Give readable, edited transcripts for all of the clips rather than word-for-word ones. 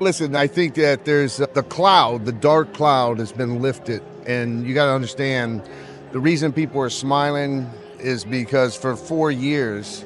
Listen, I think that there's the cloud, the dark cloud has been lifted. And you got to understand, the reason people are smiling is because for 4 years,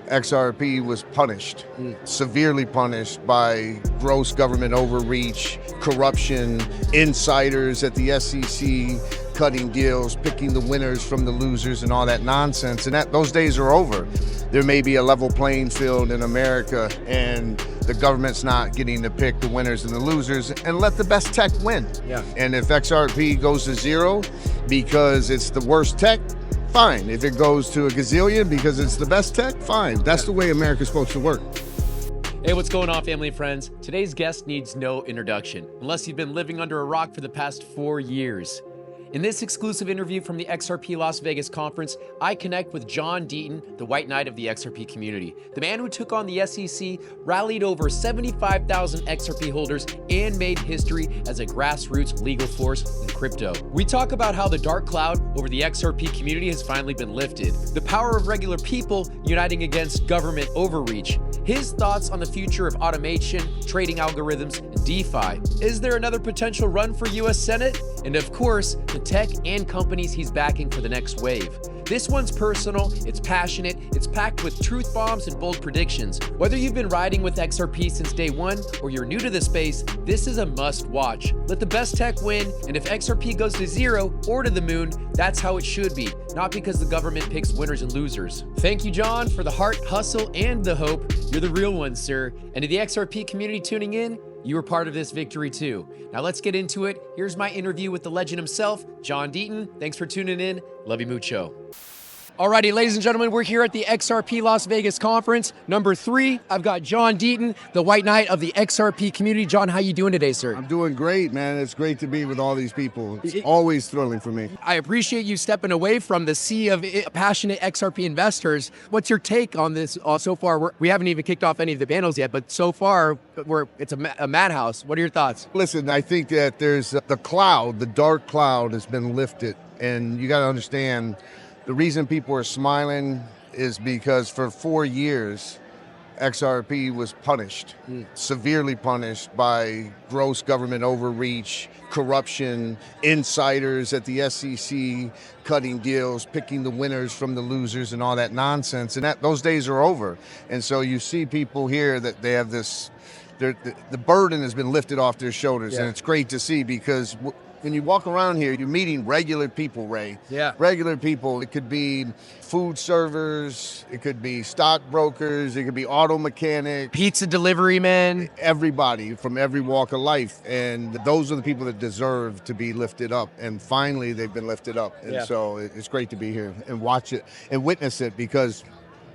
XRP was punished, severely punished by gross government overreach, corruption, insiders at the SEC, cutting deals, picking the winners from the losers and all that nonsense. And those days are over. There may be a level playing field in America and the government's not getting to pick the winners and the losers, and let the best tech win. Yeah. And if XRP goes to zero because it's the worst tech, fine. If it goes to a gazillion because it's the best tech, fine. That's the way America's supposed to work. Hey, what's going on, family and friends? Today's guest needs no introduction, unless you've been living under a rock for the past 4 years. In this exclusive interview from the XRP Las Vegas Conference, I connect with John Deaton, the white knight of the XRP community. The man who took on the SEC, rallied over 75,000 XRP holders, and made history as a grassroots legal force in crypto. We talk about how the dark cloud over the XRP community has finally been lifted, the power of regular people uniting against government overreach, his thoughts on the future of automation, trading algorithms, and DeFi. Is there another potential run for US Senate? And of course, the tech and companies he's backing for the next wave. This one's personal, it's passionate, it's packed with truth bombs and bold predictions. Whether you've been riding with XRP since day one or you're new to the space, this is a must watch. Let the best tech win, and if XRP goes to zero or to the moon, that's how it should be, not because the government picks winners and losers. Thank you, John, for the heart, hustle, and the hope. You're the real one, sir. And to the XRP community tuning in, you were part of this victory too. Now let's get into it. Here's my interview with the legend himself, John Deaton. Thanks for tuning in. Love you mucho. Alrighty, ladies and gentlemen, we're here at the XRP Las Vegas Conference, number 3. I've got John Deaton, the white knight of the XRP community. John, how you doing today, sir? I'm doing great, man. It's great to be with all these people. It's always thrilling for me. I appreciate you stepping away from the sea of passionate XRP investors. What's your take on this so far? We haven't even kicked off any of the panels yet, but so far, it's a madhouse. What are your thoughts? Listen, I think that there's the cloud, the dark cloud has been lifted. And you got to understand, the reason people are smiling is because for 4 years, XRP was punished, severely punished by gross government overreach, corruption, insiders at the SEC, cutting deals, picking the winners from the losers and all that nonsense. And those days are over. And so you see people here that they have this, the burden has been lifted off their shoulders. Yeah. And it's great to see because when you walk around here, you're meeting regular people, Ray. Yeah. Regular people. It could be food servers, it could be stockbrokers, it could be auto mechanics. Pizza delivery men. Everybody from every walk of life. And those are the people that deserve to be lifted up. And finally, they've been lifted up. And so it's great to be here and watch it and witness it because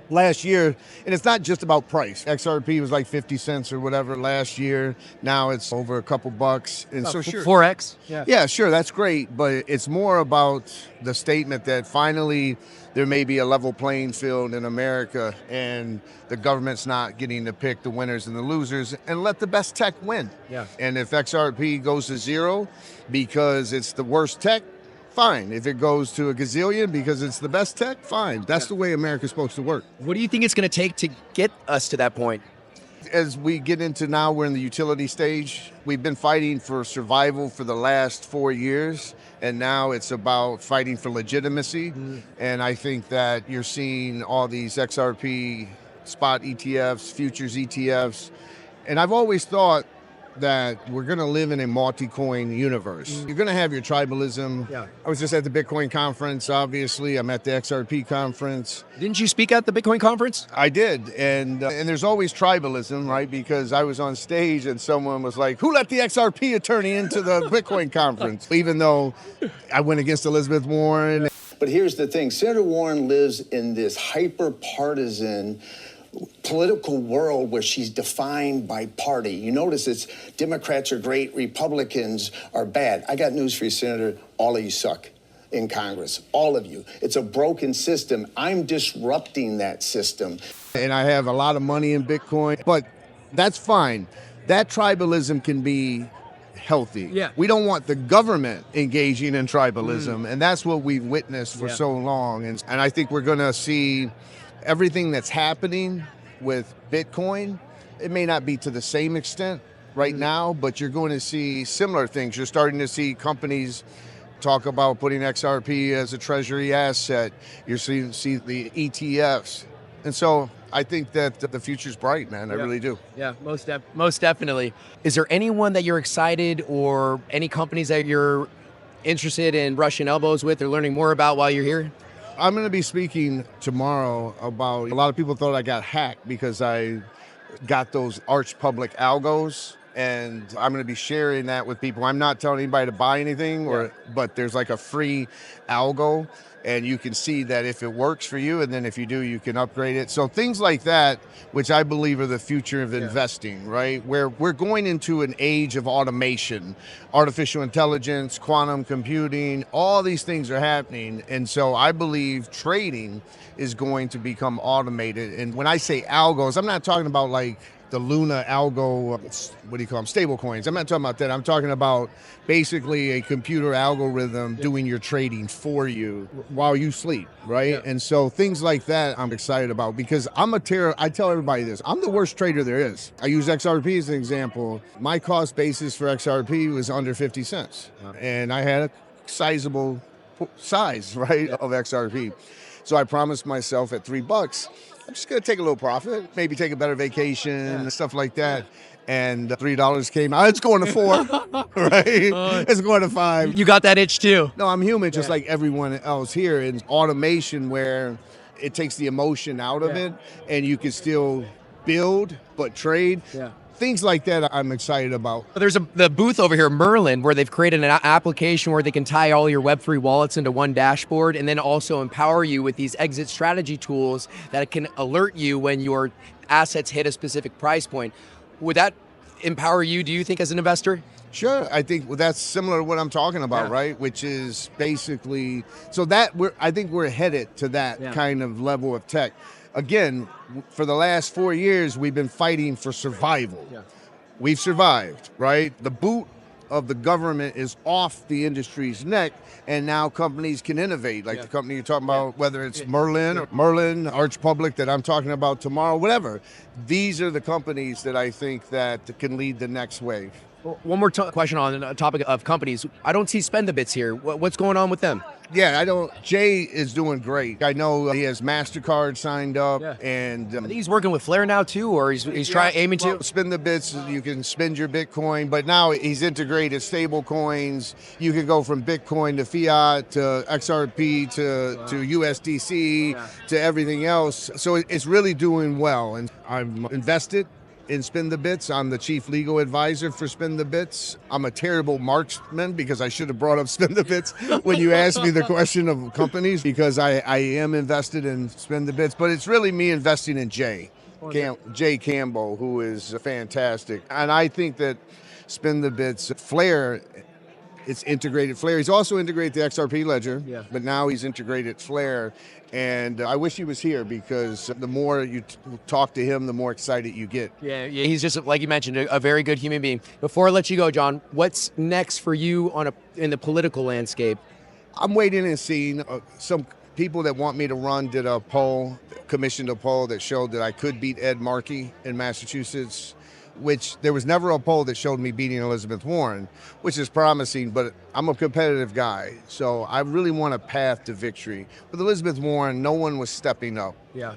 last year, and it's not just about price. XRP was like 50 cents or whatever last year. Now it's over a couple bucks. And so sure. 4X? Yeah, sure, that's great. But it's more about the statement that finally there may be a level playing field in America and the government's not getting to pick the winners and the losers, and let the best tech win. Yeah. And if XRP goes to zero because it's the worst tech, fine. If it goes to a gazillion because it's the best tech, fine. That's the way America's supposed to work. What do you think it's going to take to get us to that point? As we get into now, we're in the utility stage. We've been fighting for survival for the last 4 years, and now it's about fighting for legitimacy. And I think that you're seeing all these XRP spot ETFs, futures ETFs, and I've always thought that we're going to live in a multi-coin universe. You're going to have your tribalism. Yeah. I was just at the Bitcoin conference, obviously. I'm at the XRP conference. Didn't you speak at the Bitcoin conference? I did, and there's always tribalism, right? Because I was on stage and someone was like, who let the XRP attorney into the Bitcoin conference? Even though I went against Elizabeth Warren. But here's the thing, Senator Warren lives in this hyper-partisan political world where she's defined by party. You notice it's Democrats are great, Republicans are bad. I got news for you, Senator. All of you suck in Congress. All of you. It's a broken system. I'm disrupting that system. And I have a lot of money in Bitcoin, but that's fine. That tribalism can be healthy. Yeah. We don't want the government engaging in tribalism, and that's what we've witnessed for so long. And I think we're going to see everything that's happening with Bitcoin. It may not be to the same extent, right now, but you're going to see similar things. You're starting to see companies talk about putting XRP as a treasury asset. You're seeing see the ETFs. And so I think that the future's bright, man. I really do. Yeah, most definitely. Is there anyone that you're excited or any companies that you're interested in brushing elbows with or learning more about while you're here? I'm going to be speaking tomorrow about, a lot of people thought I got hacked because I got those arch public algos, and I'm going to be sharing that with people. I'm not telling anybody to buy anything, but there's like a free algo, and you can see that if it works for you, and then if you do, you can upgrade it. So things like that, which I believe are the future of investing, right? Where we're going into an age of automation, artificial intelligence, quantum computing, all these things are happening. And so I believe trading is going to become automated. And when I say algos, I'm not talking about like the Luna algo, what do you call them, stable coins. I'm not talking about that. I'm talking about basically a computer algorithm doing your trading for you while you sleep, right? Yeah. And so things like that I'm excited about, because I tell everybody this, I'm the worst trader there is. I use XRP as an example. My cost basis for XRP was under 50 cents. And I had a sizable size, right, of XRP. So I promised myself at $3, I'm just going to take a little profit, maybe take a better vacation and stuff like that. And $3 came out. It's going to 4, right? It's going to 5. You got that itch too. No, I'm human just like everyone else here. And automation where it takes the emotion out of it and you can still build but trade. Things like that I'm excited about. There's the booth over here, Merlin, where they've created an application where they can tie all your Web3 wallets into one dashboard and then also empower you with these exit strategy tools that can alert you when your assets hit a specific price point. Would that empower you, do you think, as an investor? Sure, I think that's similar to what I'm talking about, right? Which is basically, so that I think we're headed to that kind of level of tech. Again, for the last 4 years, we've been fighting for survival. We've survived, right? The boot of the government is off the industry's neck, and now companies can innovate, like the company you're talking about, whether it's Merlin or Merlin, Arch Public that I'm talking about tomorrow, whatever. These are the companies that I think that can lead the next wave. Well, one more question on the topic of companies. I don't see SpendTheBits here. What's going on with them? Yeah, Jay is doing great. I know he has MasterCard signed up, and I think he's working with Flare now too, or he's aiming to. SpendTheBits, you can spend your Bitcoin, but now he's integrated stable coins. You can go from Bitcoin to fiat to XRP to USDC to everything else. So it's really doing well, and I'm invested in SpendTheBits. I'm the chief legal advisor for SpendTheBits. I'm a terrible marksman because I should have brought up SpendTheBits when you asked me the question of companies, because I am invested in SpendTheBits, but it's really me investing in Jay Campbell, who is fantastic. And I think that SpendTheBits, Flare, it's integrated Flare. He's also integrated the XRP ledger, but now he's integrated Flare. And I wish he was here, because the more you talk to him, the more excited you get. Yeah, he's just, like you mentioned, a very good human being. Before I let you go, John, what's next for you in the political landscape? I'm waiting and seeing. Some people that want me to run did a poll, commissioned a poll that showed that I could beat Ed Markey in Massachusetts, which there was never a poll that showed me beating Elizabeth Warren, which is promising, but I'm a competitive guy, so I really want a path to victory. With Elizabeth Warren, no one was stepping up.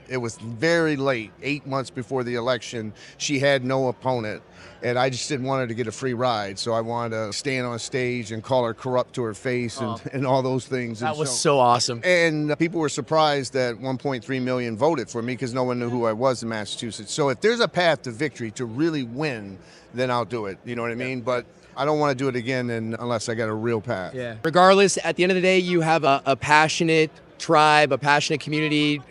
It was very late, 8 months before the election. She had no opponent, and I just didn't want her to get a free ride, so I wanted to stand on stage and call her corrupt to her face and all those things. That was so awesome. And people were surprised that 1.3 million voted for me, because no one knew who I was in Massachusetts. So if there's a path to victory to really win, then I'll do it. You know what I mean? But I don't want to do it again unless I got a real path. Regardless, at the end of the day, you have a passionate tribe, a passionate community,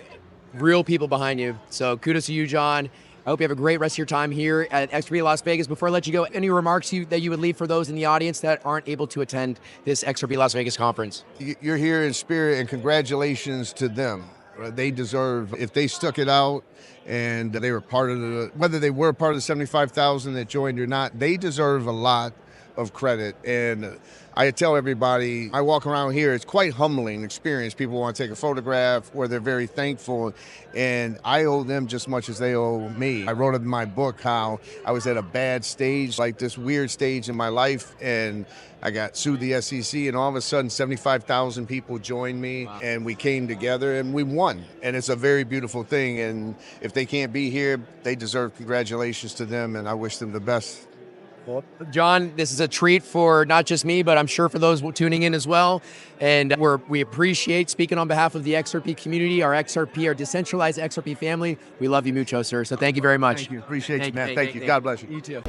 real people behind you. So kudos to you, John. I hope you have a great rest of your time here at XRP Las Vegas. Before I let you go, any remarks that you would leave for those in the audience that aren't able to attend this XRP Las Vegas conference? You're here in spirit, and congratulations to them. They deserve, if they stuck it out and they were part of whether they were part of the 75,000 that joined or not, they deserve a lot of credit. And I tell everybody, I walk around here, it's quite humbling experience. People want to take a photograph where they're very thankful, and I owe them just as much as they owe me. I wrote in my book how I was at a bad stage, like this weird stage in my life, and I got sued the SEC, and all of a sudden 75,000 people joined me, and we came together and we won. And it's a very beautiful thing, and if they can't be here, they deserve congratulations to them, and I wish them the best. Well, John, this is a treat for not just me, but I'm sure for those tuning in as well. And we appreciate, speaking on behalf of the XRP community, our XRP, our decentralized XRP family. We love you mucho, sir. So thank you very much. Thank you. Appreciate you, man. Thank you. God bless you. You too.